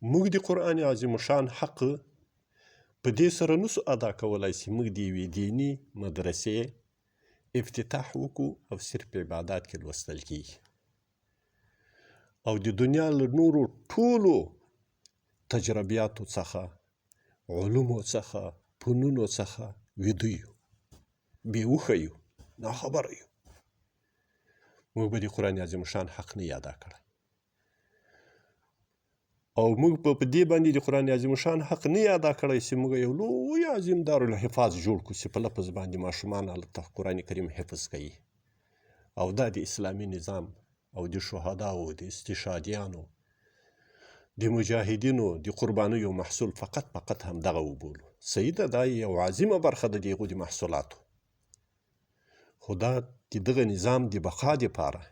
موږ د قرآن عظیم شان حق په دې سره نسو ادا کولای چې موږ د یوې دیني مدرسې افتتاح وکړو او صرف په عبادات کې لوستل کیږي او د دنیا له نورو ټولو تجربیاتو څخه علومو څخه فنونو څخه ویده یو بېهوښه یو ناخبره یو موږ به د قرآن عظیم شان حق نه ادا کړی او موږ په دې باندې د قرآن عظیم شان حق نه ادا کړی چې موږ یو لوی عظیم دارالحفاظ جوړ کړو چې په لفظ باندې ماشومان هلته قرآن کریم حفظ کوي او دا د اسلامي نظام او د شهداو د استشهادیانو د مجاهدینو د قربانیو محصول فقط همدغه وبولو صحیح ده دا یو عظیمه برخه ده د هغو د محصولاتو خو دا د دغه نظام د بقا دپاره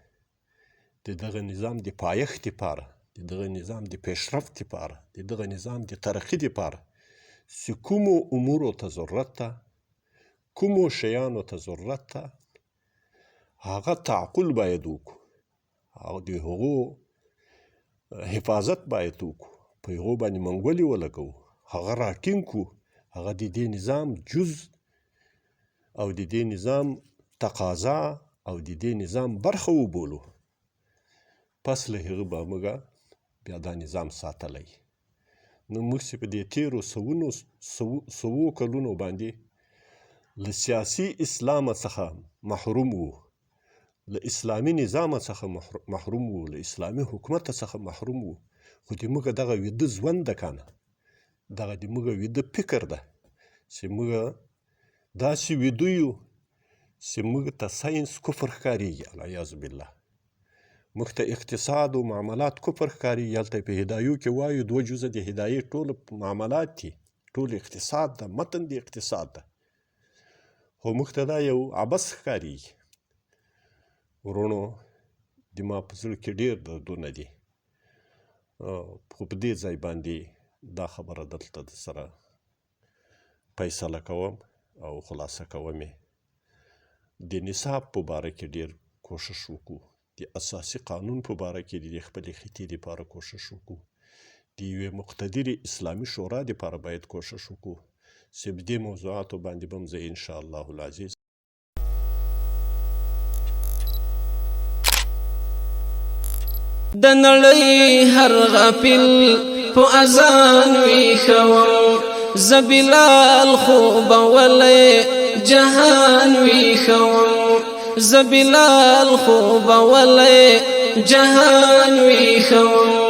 د دغه نظام د پایښت دپاره د دغه نظام د پیشرفت دپاره د دغه نظام د ترقي دپاره چې کومو امورو ته ضرورت ده کومو شیانو ته ضرورت ده هغه تعقل باید وکړو او د هغو حفاظت باید وکړو په هغو باندې منګولې ولګوو هغه راټینګ کړو هغه د دې نظام جز او د دې نظام تقاضا او د دې نظام برخه وبولو پس له هغه به موږ بیا دا نظام ساتلی نو موږ چې په دې تېرو سوو کلونو باندې له سیاسي اسلام څخه محروم وو له اسلامي نظام څخه محروم وو له اسلامي حکومت څخه محروم وو خو د موږ دغه ویده ژوند ده که نه دغه د موږ ویده فکر ده چې موږ داسې ویده یو چې موږ ته ساینس کفر ښکارېږي العیاذ بالله موږ ته اقتصاد و معاملات کفر ښکارېږي هلته په هدایو کې وایو 2 جزه د هدایې ټول معاملات دي ټول اقتصاد ده متن د اقتصاد ده خو موږ ته دا یو عبث ښکارېږي ورونو د ما په زړه کې ډېر دردونه دي خو په دې ځای باندې دا خبره دلته د سره فیصله کوم او خلاصه کوم یې د نصاب په باره کې ډېر کوشش وکړو د اساسي قانون په باره کې د خپلې خطې دپاره کوشش وکړو د یوې مقتدرې اسلامي شورا دپاره باید کوشش وکړو چې په دې موضوعاتو باندې به هم زه انشاءالله العزیز د نړۍ هر غافل په اذان ویښوم زه بلال خو به ولې جهان ویښوم زه بلال خو به ولې جهان ویښوم